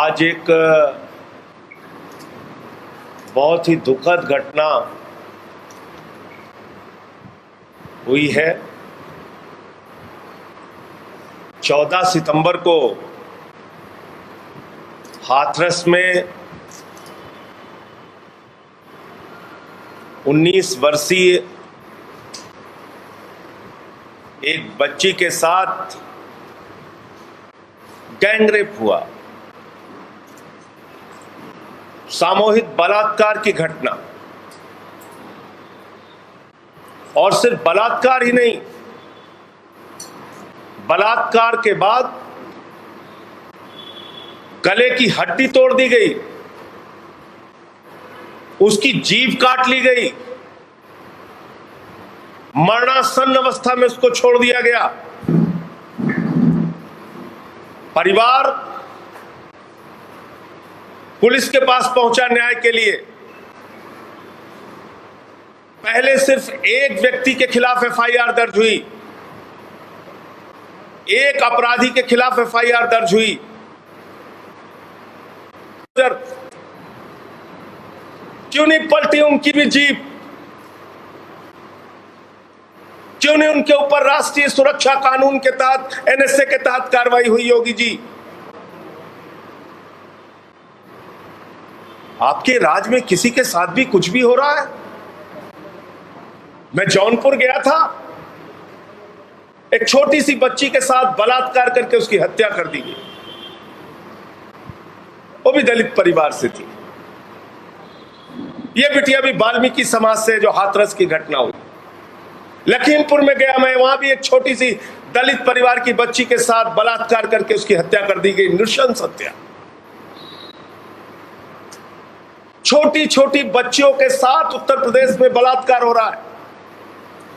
आज एक बहुत ही दुखद घटना हुई है। 14 सितंबर को हाथरस में 19 वर्षीय एक बच्ची के साथ गैंगरेप हुआ, सामूहिक बलात्कार की घटना। और सिर्फ बलात्कार ही नहीं, बलात्कार के बाद गले की हड्डी तोड़ दी गई, उसकी जीभ काट ली गई, मरणासन्न अवस्था में उसको छोड़ दिया गया। परिवार पुलिस के पास पहुंचा न्याय के लिए। पहले सिर्फ एक व्यक्ति के खिलाफ एफआईआर दर्ज हुई, एक अपराधी के खिलाफ एफआईआर दर्ज हुई। क्यों नहीं पलटी उनकी भी जीप? क्यों नहीं उनके ऊपर राष्ट्रीय सुरक्षा कानून के तहत, एनएसए के तहत कार्रवाई हुई? योगी जी, आपके राज में किसी के साथ भी कुछ भी हो रहा है। मैं जौनपुर गया था, एक छोटी सी बच्ची के साथ बलात्कार करके उसकी हत्या कर दी गई, वो भी दलित परिवार से थी। ये बिटिया भी वाल्मीकि समाज से, जो हाथरस की घटना हुई। लखीमपुर में गया मैं, वहां भी एक छोटी सी दलित परिवार की बच्ची के साथ बलात्कार करके उसकी हत्या कर दी गई, नृशंस हत्या। छोटी छोटी बच्चियों के साथ उत्तर प्रदेश में बलात्कार हो रहा है।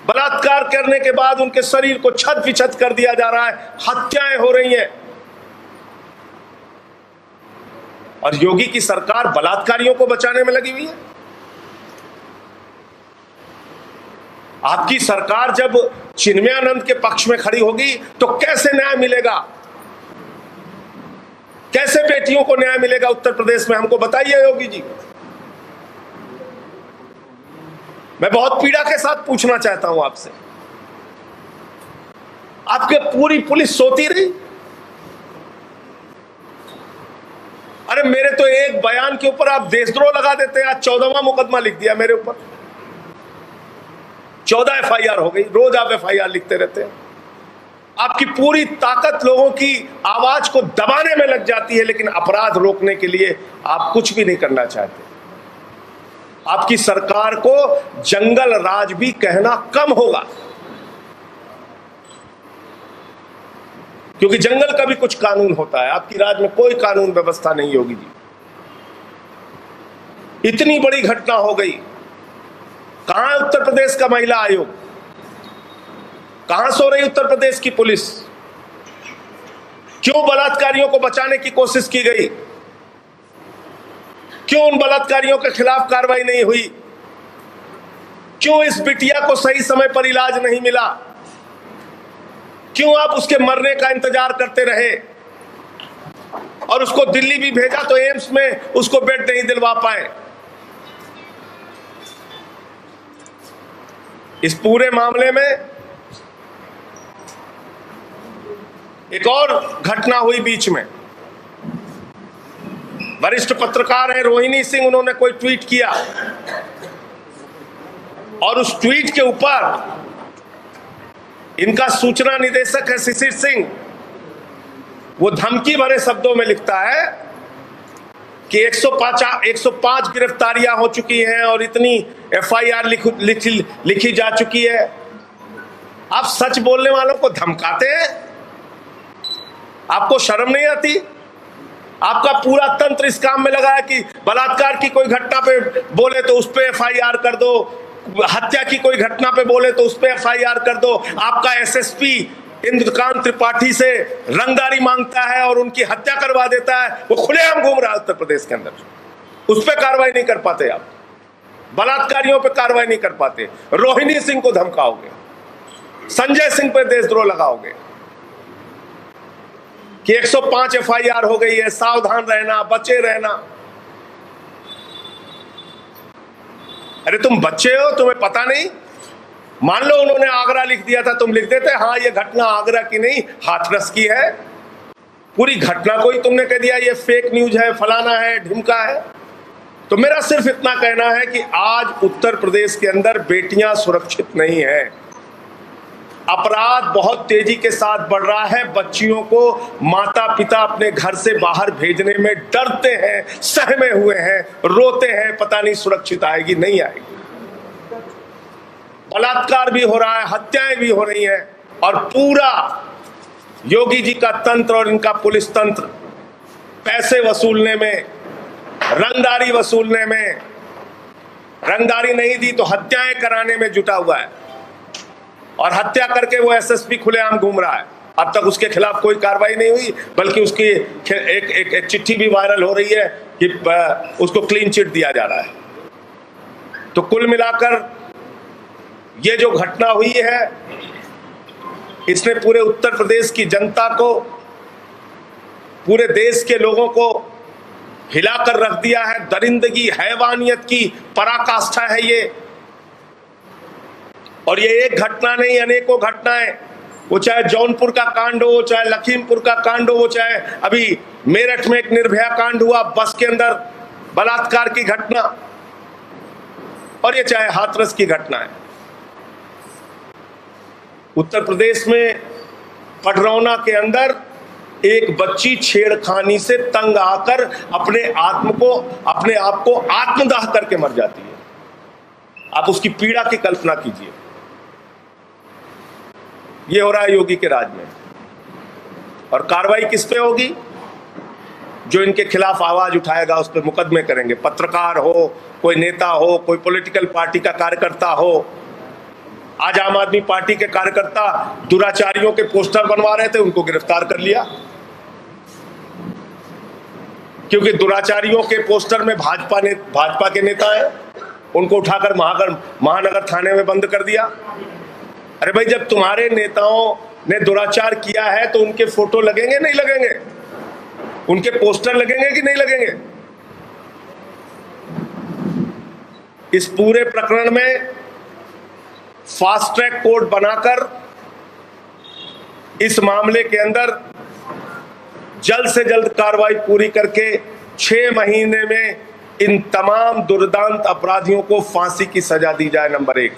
बलात्कार करने के बाद उनके शरीर को छत विछत कर दिया जा रहा है, हत्याएं हो रही हैं। और योगी की सरकार बलात्कारियों को बचाने में लगी हुई है। आपकी सरकार जब चिन्मयानंद के पक्ष में खड़ी होगी तो कैसे न्याय मिलेगा? कैसे बेटियों को न्याय मिलेगा उत्तर प्रदेश में? हमको बताइए योगी जी। मैं बहुत पीड़ा के साथ पूछना चाहता हूं आपसे, आपके पूरी पुलिस सोती रही? अरे मेरे तो एक बयान के ऊपर आप देशद्रोह लगा देते हैं। आज 14वां मुकदमा लिख दिया मेरे ऊपर, 14 एफआईआर हो गई। रोज आप एफआईआर लिखते रहते हैं। आपकी पूरी ताकत लोगों की आवाज को दबाने में लग जाती है, लेकिन अपराध रोकने के लिए आप कुछ भी नहीं करना चाहते। आपकी सरकार को जंगल राज भी कहना कम होगा, क्योंकि जंगल का भी कुछ कानून होता है। आपकी राज में कोई कानून व्यवस्था नहीं होगी जी। इतनी बड़ी घटना हो गई, कहां है उत्तर प्रदेश का महिला आयोग? कहां सो रही उत्तर प्रदेश की पुलिस? क्यों बलात्कारियों को बचाने की कोशिश की गई? क्यों उन बलात्कारियों के खिलाफ कार्रवाई नहीं हुई? क्यों इस बिटिया को सही समय पर इलाज नहीं मिला? क्यों आप उसके मरने का इंतजार करते रहे और उसको दिल्ली भी भेजा तो एम्स में उसको बेड नहीं दिलवा पाए? इस पूरे मामले में एक और घटना हुई बीच में। वरिष्ठ पत्रकार हैं रोहिणी सिंह, उन्होंने कोई ट्वीट किया और उस ट्वीट के ऊपर इनका सूचना निदेशक है शिशिर सिंह, वो धमकी भरे शब्दों में लिखता है कि 105 गिरफ्तारियां हो चुकी हैं और इतनी एफआईआर लिखी जा चुकी है। आप सच बोलने वालों को धमकाते हैं? आपको शर्म नहीं आती? आपका पूरा तंत्र इस काम में लगा है कि बलात्कार की कोई घटना पे बोले तो उस पे एफआईआर कर दो, हत्या की कोई घटना पे बोले तो उस पे एफआईआर कर दो। आपका एसएसपी इंद्रकांत त्रिपाठी से रंगदारी मांगता है और उनकी हत्या करवा देता है। वो खुलेआम घूम रहा है उत्तर प्रदेश के अंदर, उस पे कार्रवाई नहीं कर पाते आप। बलात्कारियों पे कार्रवाई नहीं कर पाते। रोहिणी सिंह को धमकाओगे, संजय सिंह पे देशद्रोह लगाओगे। कि 105 एफआईआर हो गई है, सावधान रहना, बचे रहना। अरे तुम बच्चे हो, तुम्हें पता नहीं? मान लो उन्होंने आगरा लिख दिया था, तुम लिख देते हाँ ये घटना आगरा की नहीं हाथरस की है। पूरी घटना को ही तुमने कह दिया ये फेक न्यूज है, फलाना है, ढिमका है। तो मेरा सिर्फ इतना कहना है कि आज उत्तर प्रदेश के अंदर बेटियां सुरक्षित नहीं है। अपराध बहुत तेजी के साथ बढ़ रहा है। बच्चियों को माता पिता अपने घर से बाहर भेजने में डरते हैं, सहमे हुए हैं, रोते हैं, पता नहीं सुरक्षित आएगी नहीं आएगी। बलात्कार भी हो रहा है, हत्याएं भी हो रही हैं, और पूरा योगी जी का तंत्र और इनका पुलिस तंत्र पैसे वसूलने में, रंगदारी वसूलने में, रंगदारी नहीं दी तो हत्याएं कराने में जुटा हुआ है। और हत्या करके वो एसएसपी खुलेआम घूम रहा है। अब तक उसके खिलाफ कोई कार्रवाई नहीं हुई, बल्कि उसकी एक चिट्ठी भी वायरल हो रही है कि उसको क्लीन चिट दिया जा रहा है। तो कुल मिलाकर ये जो घटना हुई है, इसने पूरे उत्तर प्रदेश की जनता को, पूरे देश के लोगों को हिलाकर रख दिया है। दरिंदगी, हैवानियत की पराकाष्ठा है ये। और ये एक घटना नहीं, अनेकों घटनाएं, वो चाहे जौनपुर का कांड हो, चाहे लखीमपुर का कांड हो, चाहे अभी मेरठ में एक निर्भया कांड हुआ, बस के अंदर बलात्कार की घटना, और ये चाहे हाथरस की घटना है। उत्तर प्रदेश में पडरौना के अंदर एक बच्ची छेड़खानी से तंग आकर अपने आप को आत्मदाह करके मर जाती है। आप उसकी पीड़ा की कल्पना कीजिए। ये हो रहा है योगी के राज में। और कार्रवाई किस पे होगी? जो इनके खिलाफ आवाज उठाएगा उस पर मुकदमे करेंगे। पत्रकार हो, कोई नेता हो, कोई पॉलिटिकल पार्टी का कार्यकर्ता हो। आज आम आदमी पार्टी के कार्यकर्ता दुराचारियों के पोस्टर बनवा रहे थे, उनको गिरफ्तार कर लिया, क्योंकि दुराचारियों के पोस्टर में भाजपा के नेता हैं, उनको उठाकर महानगर थाने में बंद कर दिया। अरे भाई, जब तुम्हारे नेताओं ने दुराचार किया है तो उनके फोटो लगेंगे नहीं लगेंगे? उनके पोस्टर लगेंगे कि नहीं लगेंगे? इस पूरे प्रकरण में फास्ट ट्रैक कोर्ट बनाकर इस मामले के अंदर जल्द से जल्द कार्रवाई पूरी करके 6 महीने में इन तमाम दुर्दांत अपराधियों को फांसी की सजा दी जाए। नंबर 1,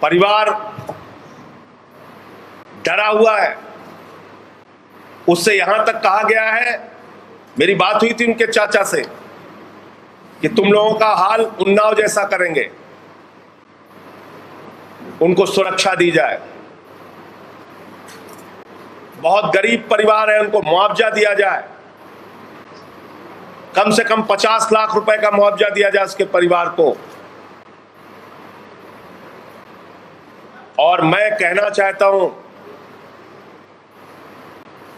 परिवार डरा हुआ है। उससे यहां तक कहा गया है, मेरी बात हुई थी उनके चाचा से, कि तुम लोगों का हाल उन्नाव जैसा करेंगे, उनको सुरक्षा दी जाए। बहुत गरीब परिवार है, उनको मुआवजा दिया जाए, कम से कम 50 लाख रुपए का मुआवजा दिया जाए उसके परिवार को। और मैं कहना चाहता हूं,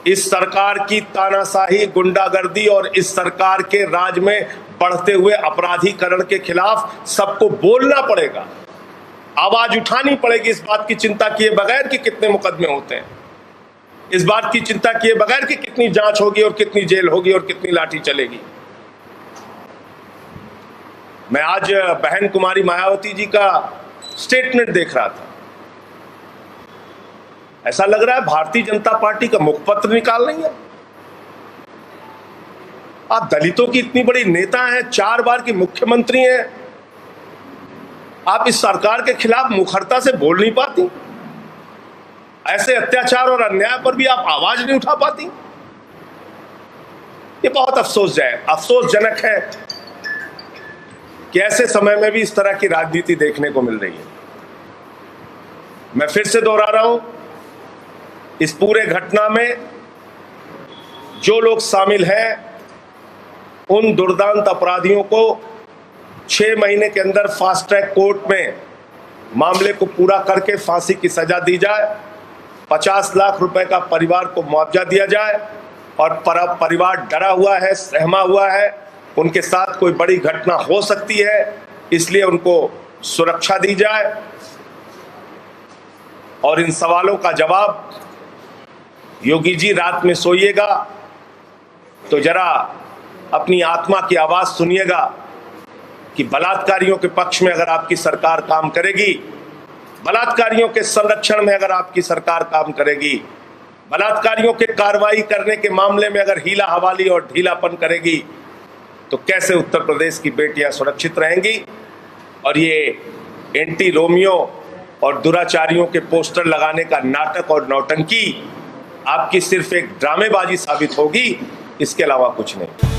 इस सरकार की तानाशाही, गुंडागर्दी और इस सरकार के राज में बढ़ते हुए अपराधीकरण के खिलाफ सबको बोलना पड़ेगा, आवाज उठानी पड़ेगी। इस बात की चिंता किए बगैर कि कितने मुकदमे होते हैं, इस बात की चिंता किए बगैर कि कितनी जांच होगी और कितनी जेल होगी और कितनी लाठी चलेगी। मैं आज बहन कुमारी मायावती जी का स्टेटमेंट देख रहा था। ऐसा लग रहा है भारतीय जनता पार्टी का मुखपत्र निकाल रही है। आप दलितों की इतनी बड़ी नेता हैं, 4 बार की मुख्यमंत्री हैं, आप इस सरकार के खिलाफ मुखरता से बोल नहीं पाती? ऐसे अत्याचार और अन्याय पर भी आप आवाज नहीं उठा पाती? ये बहुत अफसोसजनक है कि ऐसे समय में भी इस तरह की राजनीति देखने को मिल रही है। मैं फिर से दोहरा रहा हूं, इस पूरे घटना में जो लोग शामिल हैं, उन दुर्दांत अपराधियों को 6 महीने के अंदर फास्ट ट्रैक कोर्ट में मामले को पूरा करके फांसी की सजा दी जाए, 50 लाख रुपए का परिवार को मुआवजा दिया जाए। और परिवार डरा हुआ है, सहमा हुआ है, उनके साथ कोई बड़ी घटना हो सकती है, इसलिए उनको सुरक्षा दी जाए। और इन सवालों का जवाब योगी जी रात में सोइएगा तो जरा अपनी आत्मा की आवाज सुनिएगा कि बलात्कारियों के पक्ष में अगर आपकी सरकार काम करेगी, बलात्कारियों के संरक्षण में अगर आपकी सरकार काम करेगी, बलात्कारियों के कार्रवाई करने के मामले में अगर हीला हवाली और ढीलापन करेगी, तो कैसे उत्तर प्रदेश की बेटियां सुरक्षित रहेंगी। और ये एंटी रोमियो और दुराचारियों के पोस्टर लगाने का नाटक और नौटंकी आपकी सिर्फ एक ड्रामेबाजी साबित होगी, इसके अलावा कुछ नहीं।